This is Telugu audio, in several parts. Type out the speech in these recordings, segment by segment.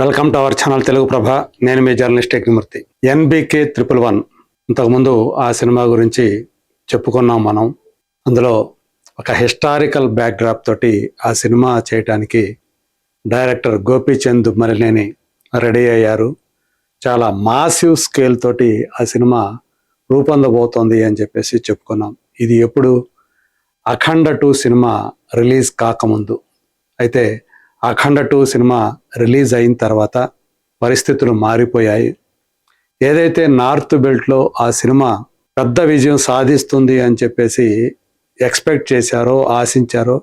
Welcome to our channel Telugu Prabha. నేను మీ జర్నలిస్ట్ యజ్ఞమూర్తి. ఎన్బికే 111 ఇంతకుముందు ఆ సినిమా గురించి చెప్పుకున్నాం మనం. అందులో ఒక హిస్టారికల్ బ్యాక్డ్రాప్ తోటి ఆ సినిమా చేయటానికి డైరెక్టర్ గోపీచంద్ మరినేని రెడీ అయ్యారు. చాలా మాసివ్ స్కేల్ తోటి ఆ సినిమా రూపొందబోతోంది అని చెప్పేసి చెప్పుకున్నాం. ఇది ఎప్పుడు అఖండ 2 సినిమా రిలీజ్ కాకముందు. అయితే అఖండ 2 సినిమా రిలీజ్ అయిన తర్వాత పరిస్థితులు మారిపోయాయి. ఏదైతే నార్త్ బెల్ట్లో ఆ సినిమా పెద్ద విజయం సాధిస్తుంది అని చెప్పేసి ఎక్స్పెక్ట్ చేశారో, ఆశించారో,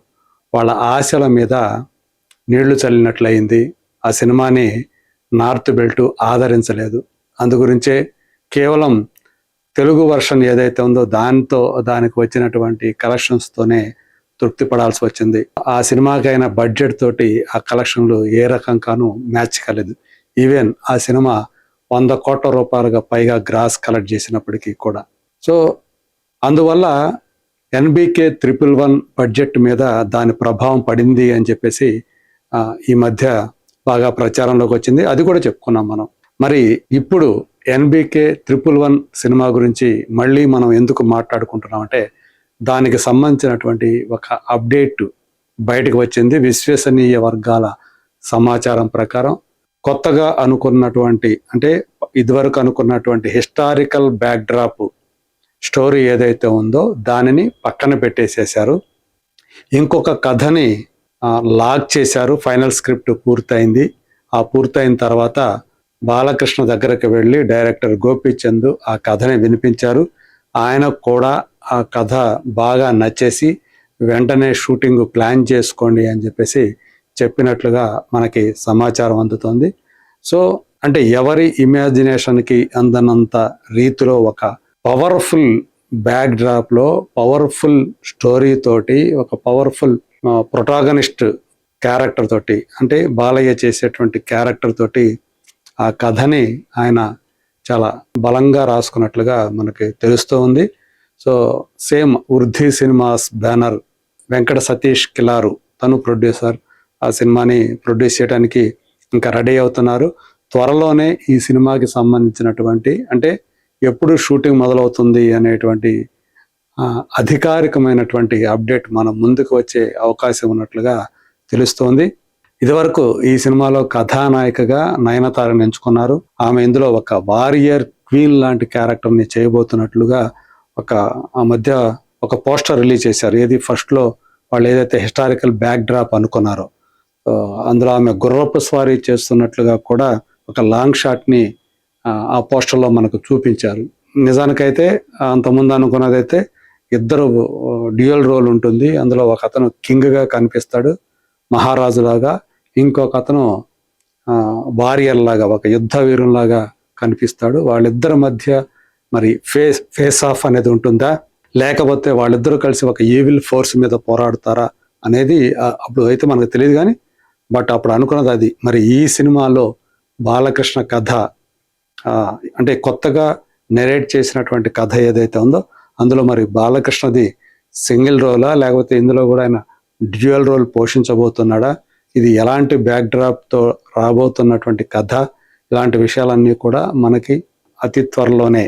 వాళ్ళ ఆశల మీద నీళ్లు చల్లినట్లయింది. ఆ సినిమాని నార్త్ బెల్ట్ ఆదరించలేదు. అందుగురించే కేవలం తెలుగు వర్షన్ ఏదైతే ఉందో దానికి వచ్చినటువంటి కలెక్షన్స్తోనే తృప్తి పడాల్సి వచ్చింది. ఆ సినిమాకైన బడ్జెట్ తోటి ఆ కలెక్షన్లు ఏ రకంగానూ మ్యాచ్ కాలేదు. ఈవెన్ ఆ సినిమా 100 కోట్ల రూపాయలుగా పైగా గ్రాస్ కలెక్ట్ చేసినప్పటికీ కూడా. సో అందువల్ల ఎన్బికే 111 బడ్జెట్ మీద దాని ప్రభావం పడింది అని చెప్పేసి ఈ మధ్య బాగా ప్రచారంలోకి వచ్చింది. అది కూడా చెప్పుకున్నాం మనం. మరి ఇప్పుడు ఎన్బికే 111 సినిమా గురించి మళ్ళీ మనం ఎందుకు మాట్లాడుకుంటున్నాం అంటే, దానికి సంబంధించినటువంటి ఒక అప్డేట్ బయటకు వచ్చింది. విశ్వసనీయ వర్గాల సమాచారం ప్రకారం కొత్తగా అనుకున్నటువంటి, అంటే ఇదివరకు అనుకున్నటువంటి హిస్టారికల్ బ్యాక్డ్రాప్ స్టోరీ ఏదైతే ఉందో దానిని పక్కన పెట్టేసేశారు. ఇంకొక కథని లాక్ చేశారు. ఫైనల్ స్క్రిప్ట్ పూర్తయింది. ఆ పూర్తయిన తర్వాత బాలకృష్ణ దగ్గరకు వెళ్ళి డైరెక్టర్ గోపీచంద్ ఆ కథని వినిపించారు. ఆయనకు కూడా ఆ కథ బాగా నచ్చేసి వెంటనే షూటింగ్ ప్లాన్ చేసుకోండి అని చెప్పేసి చెప్పినట్లుగా మనకి సమాచారం అందుతోంది. సో అంటే ఎవరి ఇమాజినేషన్కి అందనంత రీతిలో ఒక పవర్ఫుల్ బ్యాక్డ్రాప్లో పవర్ఫుల్ స్టోరీ తోటి, ఒక పవర్ఫుల్ ప్రొటాగనిస్ట్ క్యారెక్టర్ తోటి, అంటే బాలయ్య చేసేటువంటి క్యారెక్టర్ తోటి ఆ కథని ఆయన చాలా బలంగా రాసుకున్నట్లుగా మనకి తెలుస్తూ ఉంది. సో సేమ్ వృద్ధి సినిమాస్ బ్యానర్ వెంకట సతీష్ కిలారు తను ప్రొడ్యూసర్. ఆ సినిమాని ప్రొడ్యూస్ చేయడానికి ఇంకా రెడీ అవుతున్నారు. త్వరలోనే ఈ సినిమాకి సంబంధించినటువంటి, అంటే ఎప్పుడు షూటింగ్ మొదలవుతుంది అనేటువంటి అధికారికమైనటువంటి అప్డేట్ మనం ముందుకు వచ్చే అవకాశం ఉన్నట్లుగా తెలుస్తోంది. ఇదివరకు ఈ సినిమాలో కథానాయికగా నయనతారని ఎంచుకున్నారు. ఆమె ఇందులో ఒక వారియర్ క్వీన్ లాంటి క్యారెక్టర్ని చేయబోతున్నట్లుగా ఆ మధ్య ఒక పోస్టర్ రిలీజ్ చేశారు. ఏది ఫస్ట్లో వాళ్ళు ఏదైతే హిస్టారికల్ బ్యాక్డ్రాప్ అనుకున్నారో అందులో ఆమె గుర్రపు స్వారీ చేస్తున్నట్లుగా కూడా ఒక లాంగ్ షాట్ని ఆ పోస్టర్లో మనకు చూపించారు. నిజానికైతే అంతకుముందు అనుకున్నదైతే ఇద్దరు డ్యూయల్ రోల్ ఉంటుంది. అందులో ఒక అతను కింగ్గా కనిపిస్తాడు, మహారాజులాగా. ఇంకొక అతను వారియర్ లాగా, ఒక యుద్ధ వీరులాగా కనిపిస్తాడు. వాళ్ళిద్దరి మధ్య మరి ఫేస్ ఆఫ్ అనేది ఉంటుందా, లేకపోతే వాళ్ళిద్దరూ కలిసి ఒక ఈవిల్ ఫోర్స్ మీద పోరాడతారా అనేది అప్పుడు అయితే మనకు తెలియదు. కానీ బట్ అప్పుడు అనుకున్నది అది. మరి ఈ సినిమాలో బాలకృష్ణ కథ, అంటే కొత్తగా నెరేట్ చేసినటువంటి కథ ఏదైతే ఉందో అందులో మరి బాలకృష్ణది సింగిల్ రోలా, లేకపోతే ఇందులో కూడా ఆయన డ్యూయల్ రోల్ పోషించబోతున్నాడా, ఇది ఎలాంటి బ్యాక్డ్రాప్తో రాబోతున్నటువంటి కథ, ఇలాంటి విషయాలన్నీ కూడా మనకి అతి త్వరలోనే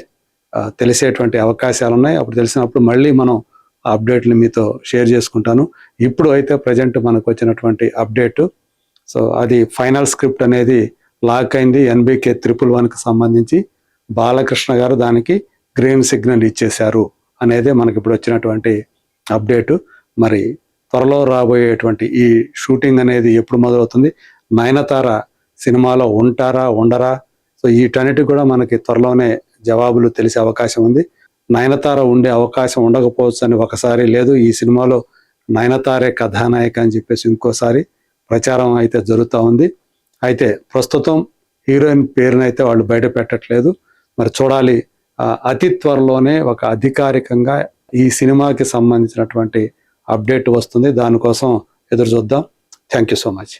తెలిసేటువంటి అవకాశాలు ఉన్నాయి. అప్పుడు తెలిసినప్పుడు మళ్ళీ మనం ఆ అప్డేట్ని మీతో షేర్ చేసుకుంటాను. ఇప్పుడు అయితే ప్రజెంట్ మనకు వచ్చినటువంటి అప్డేటు, సో అది ఫైనల్ స్క్రిప్ట్ అనేది లాక్ అయింది. ఎన్బికే 111కి సంబంధించి బాలకృష్ణ గారు దానికి గ్రీన్ సిగ్నల్ ఇచ్చేశారు అనేది మనకి ఇప్పుడు వచ్చినటువంటి అప్డేటు. మరి త్వరలో రాబోయేటువంటి ఈ షూటింగ్ అనేది ఎప్పుడు మొదలవుతుంది, నయనతార సినిమాలో ఉంటారా ఉండరా, సో వీటన్నిటి కూడా మనకి త్వరలోనే జవాబులు తెలిసే అవకాశం ఉంది. నయనతార ఉండే అవకాశం ఉండకపోవచ్చు అని ఒకసారి, లేదు ఈ సినిమాలో నయనతారే కథానాయక అని చెప్పేసి ఇంకోసారి ప్రచారం అయితే జరుగుతూ ఉంది. అయితే ప్రస్తుతం హీరోయిన్ పేరునైతే వాళ్ళు బయట పెట్టట్లేదు. మరి చూడాలి, అతి త్వరలోనే ఒక అధికారికంగా ఈ సినిమాకి సంబంధించినటువంటి అప్డేట్ వస్తుంది. దానికోసం ఎదురు చూద్దాం. Thank you so much.